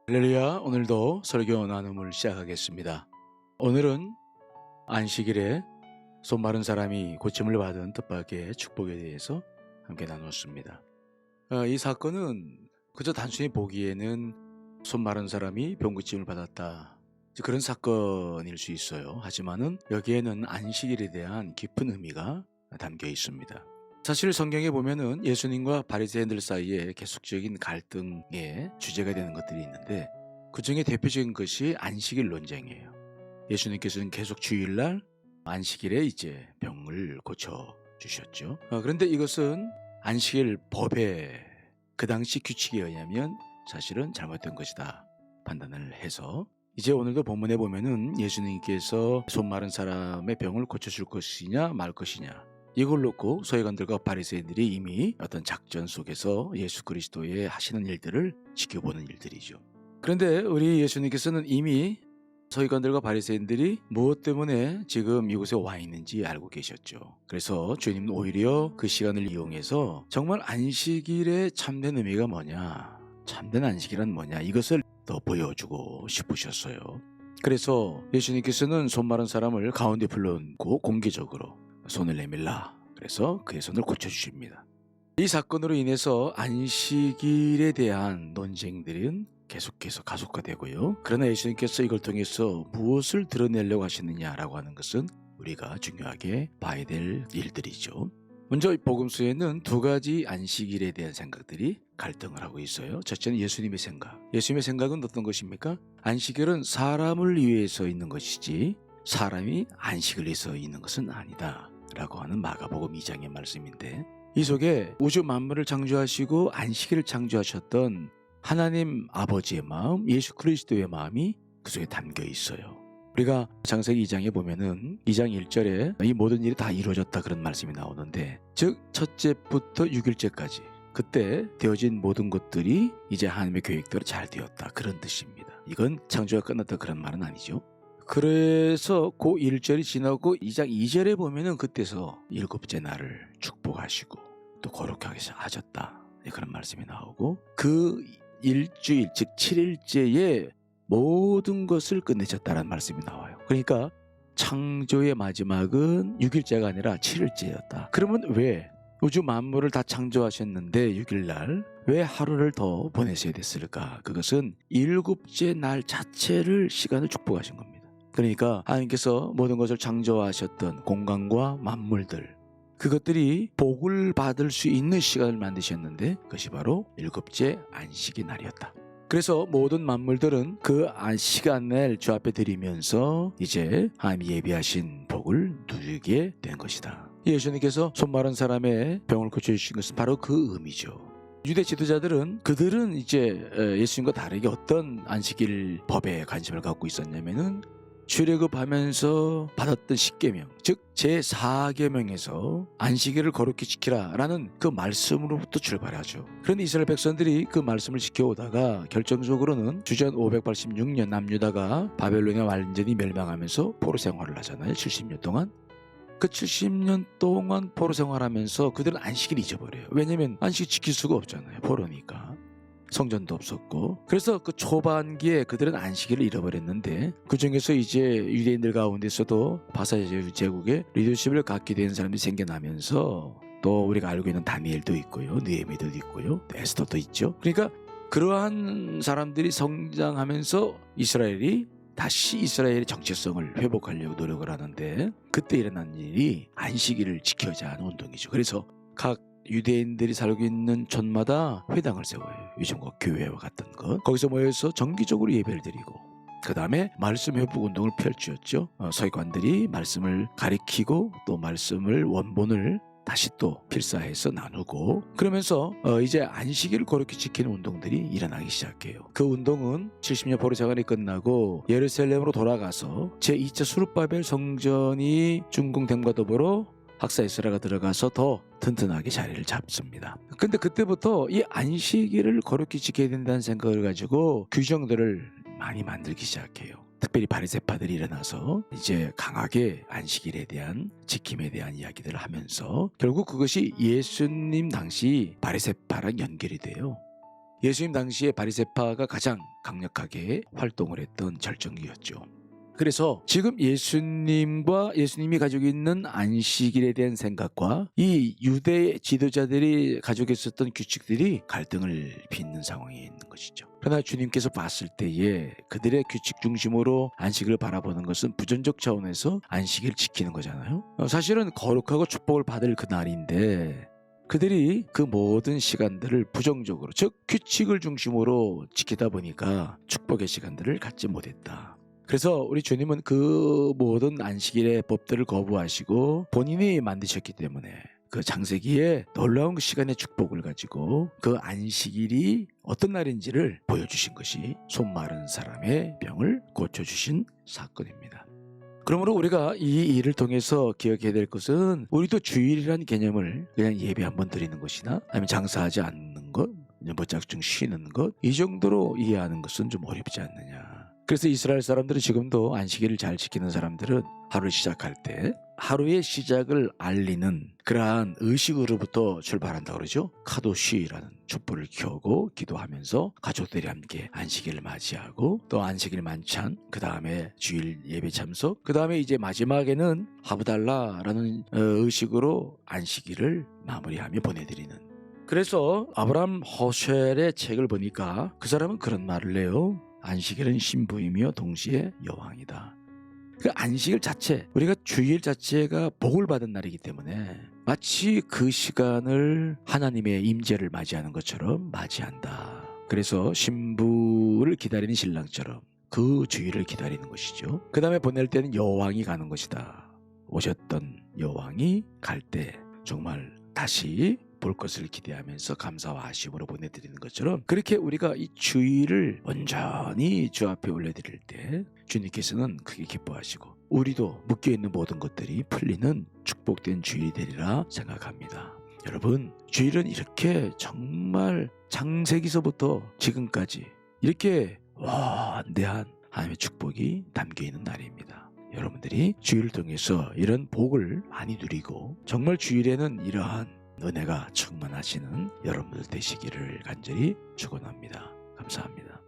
할렐루야. 오늘도 설교 나눔을 시작하겠습니다. 오늘은 안식일에 손 마른 사람이 고침을 받은 뜻밖의 축복에 대해서 함께 나눴습니다. 이 사건은 그저 단순히 보기에는 손 마른 사람이 병고침을 받았다, 그런 사건일 수 있어요. 하지만은 여기에는 안식일에 대한 깊은 의미가 담겨 있습니다. 사실 성경에 보면은 예수님과 바리새인들 사이에 계속적인 갈등의 주제가 되는 것들이 있는데, 그 중에 대표적인 것이 안식일 논쟁이에요. 예수님께서는 계속 주일날 안식일에 이제 병을 고쳐 주셨죠. 그런데 이것은 안식일 법의 그 당시 규칙에 의하면 사실은 잘못된 것이다 판단을 해서, 이제 오늘도 본문에 보면은 예수님께서 손 마른 사람의 병을 고쳐줄 것이냐 말 것이냐, 이걸 놓고 서기관들과 바리새인들이 이미 어떤 작전 속에서 예수 그리스도의 하시는 일들을 지켜보는 일들이죠. 그런데 우리 예수님께서는 이미 서기관들과 바리새인들이 무엇 때문에 지금 이곳에 와 있는지 알고 계셨죠. 그래서 주님은 오히려 그 시간을 이용해서 정말 안식일의 참된 의미가 뭐냐, 참된 안식일은 뭐냐, 이것을 더 보여주고 싶으셨어요. 그래서 예수님께서는 손 마른 사람을 가운데 불러놓고 공개적으로 손을 내밀라, 그래서 그의 손을 고쳐주십니다. 이 사건으로 인해서 안식일에 대한 논쟁들은 계속해서 가속화되고요. 그러나 예수님께서 이걸 통해서 무엇을 드러내려고 하시느냐라고 하는 것은 우리가 중요하게 봐야 될 일들이죠. 먼저 복음서에는 두 가지 안식일에 대한 생각들이 갈등을 하고 있어요. 첫째는 예수님의 생각. 예수님의 생각은 어떤 것입니까? 안식일은 사람을 위해서 있는 것이지 사람이 안식을 위해서 있는 것은 아니다 라고 하는 마가복음 2장의 말씀인데, 이 속에 우주 만물을 창조하시고 안식일을 창조하셨던 하나님 아버지의 마음, 예수 그리스도의 마음이 그 속에 담겨 있어요. 우리가 창세기 2장에 보면은 2장 1절에 이 모든 일이 다 이루어졌다 그런 말씀이 나오는데, 즉 첫째부터 6일째까지 그때 되어진 모든 것들이 이제 하나님의 계획대로 잘 되었다, 그런 뜻입니다. 이건 창조가 끝났다 그런 말은 아니죠. 그래서 그 1절이 지나고 2장 2절에 보면은 그때서 일곱째 날을 축복하시고 또 거룩하게 하셨다, 그런 말씀이 나오고, 그 일주일 즉 7일째에 모든 것을 끝내셨다는 말씀이 나와요. 그러니까 창조의 마지막은 6일째가 아니라 7일째였다. 그러면 왜 우주 만물을 다 창조하셨는데 6일날 왜 하루를 더 보내셔야 됐을까? 그것은 일곱째 날 자체를 시간을 축복하신 겁니다. 그러니까 하나님께서 모든 것을 창조하셨던 공간과 만물들, 그것들이 복을 받을 수 있는 시간을 만드셨는데 그것이 바로 일곱째 안식의 날이었다. 그래서 모든 만물들은 그 시간을 주 앞에 드리면서 이제 하나님이 예비하신 복을 누리게 된 것이다. 예수님께서 손 마른 사람의 병을 고쳐주신 것은 바로 그 의미죠. 유대 지도자들은 그들은 이제 예수님과 다르게 어떤 안식일 법에 관심을 갖고 있었냐면은 출애굽하면서 받았던 십계명, 즉 제4계명에서 안식일을 거룩히 지키라 라는 그 말씀으로부터 출발하죠. 그런데 이스라엘 백성들이 그 말씀을 지켜오다가 결정적으로는 주전 586년 남유다가 바벨론에 완전히 멸망하면서 포로 생활을 하잖아요. 70년 동안. 그 70년 동안 포로 생활하면서 그들은 안식일을 잊어버려요. 왜냐하면 안식 지킬 수가 없잖아요. 포로니까. 성전도 없었고. 그래서 그 초반기에 그들은 안식일을 잃어버렸는데, 그 중에서 이제 유대인들 가운데서도 바사 제국의 리더십을 갖게 된 사람들이 생겨나면서, 또 우리가 알고 있는 다니엘도 있고요, 느헤미도 있고요, 에스더도 있죠. 그러니까 그러한 사람들이 성장하면서 이스라엘이 다시 이스라엘의 정체성을 회복하려고 노력을 하는데, 그때 일어난 일이 안식일을 지켜자 하는 운동이죠. 그래서 각 유대인들이 살고 있는 촌마다 회당을 세워요. 요즘과 교회와 같은 것. 거기서 모여서 정기적으로 예배를 드리고, 그 다음에 말씀 회복 운동을 펼쳤죠. 서기관들이 말씀을 가리키고 또 말씀을 원본을 다시 또 필사해서 나누고, 그러면서 이제 안식일을 그렇게 지키는 운동들이 일어나기 시작해요. 그 운동은 70년 포로 생활이 끝나고 예루살렘으로 돌아가서 제2차 수룹바벨 성전이 준공됨과 더불어 학사 에스라가 들어가서 더 튼튼하게 자리를 잡습니다. 근데 그때부터 이 안식일을 거룩히 지켜야 된다는 생각을 가지고 규정들을 많이 만들기 시작해요. 특별히 바리새파들이 일어나서 이제 강하게 안식일에 대한 지킴에 대한 이야기들을 하면서 결국 그것이 예수님 당시 바리새파랑 연결이 돼요. 예수님 당시에 바리새파가 가장 강력하게 활동을 했던 절정기였죠. 그래서 지금 예수님이 가지고 있는 안식일에 대한 생각과 이 유대 지도자들이 가지고 있었던 규칙들이 갈등을 빚는 상황에 있는 것이죠. 그러나 주님께서 봤을 때에 그들의 규칙 중심으로 안식을 바라보는 것은 부정적 차원에서 안식일을 지키는 거잖아요. 사실은 거룩하고 축복을 받을 그날인데 그들이 그 모든 시간들을 부정적으로, 즉 규칙을 중심으로 지키다 보니까 축복의 시간들을 갖지 못했다. 그래서 우리 주님은 그 모든 안식일의 법들을 거부하시고 본인이 만드셨기 때문에 그 창세기에 놀라운 그 시간의 축복을 가지고 그 안식일이 어떤 날인지를 보여주신 것이 손 마른 사람의 병을 고쳐주신 사건입니다. 그러므로 우리가 이 일을 통해서 기억해야 될 것은 우리도 주일이라는 개념을 그냥 예배 한번 드리는 것이나 아니면 장사하지 않는 것, 뭐짝중 쉬는 것, 이 정도로 이해하는 것은 좀 어렵지 않느냐. 그래서 이스라엘 사람들은 지금도 안식일을 잘 지키는 사람들은 하루를 시작할 때 하루의 시작을 알리는 그러한 의식으로부터 출발한다고 그러죠. 카도시라는 촛불을 켜고 기도하면서 가족들이 함께 안식일을 맞이하고 또 안식일 만찬, 그 다음에 주일 예배 참석, 그 다음에 이제 마지막에는 하브달라라는 의식으로 안식일을 마무리하며 보내드리는. 그래서 아브라함 허쉘의 책을 보니까 그 사람은 그런 말을 해요. 안식일은 신부이며 동시에 여왕이다. 그 안식일 자체, 우리가 주일 자체가 복을 받은 날이기 때문에 마치 그 시간을 하나님의 임재를 맞이하는 것처럼 맞이한다. 그래서 신부를 기다리는 신랑처럼 그 주일을 기다리는 것이죠. 그 다음에 보낼 때는 여왕이 가는 것이다. 오셨던 여왕이 갈 때 정말 다시 볼 것을 기대하면서 감사와 아쉬움으로 보내드리는 것처럼 그렇게 우리가 이 주일을 온전히 주 앞에 올려드릴 때 주님께서는 크게 기뻐하시고 우리도 묶여있는 모든 것들이 풀리는 축복된 주일이 되리라 생각합니다. 여러분, 주일은 이렇게 정말 창세기서부터 지금까지 이렇게 원대한 하나님의 축복이 담겨있는 날입니다. 여러분들이 주일을 통해서 이런 복을 많이 누리고 정말 주일에는 이러한 은혜가 충만하시는 여러분들 되시기를 간절히 축원합니다. 감사합니다.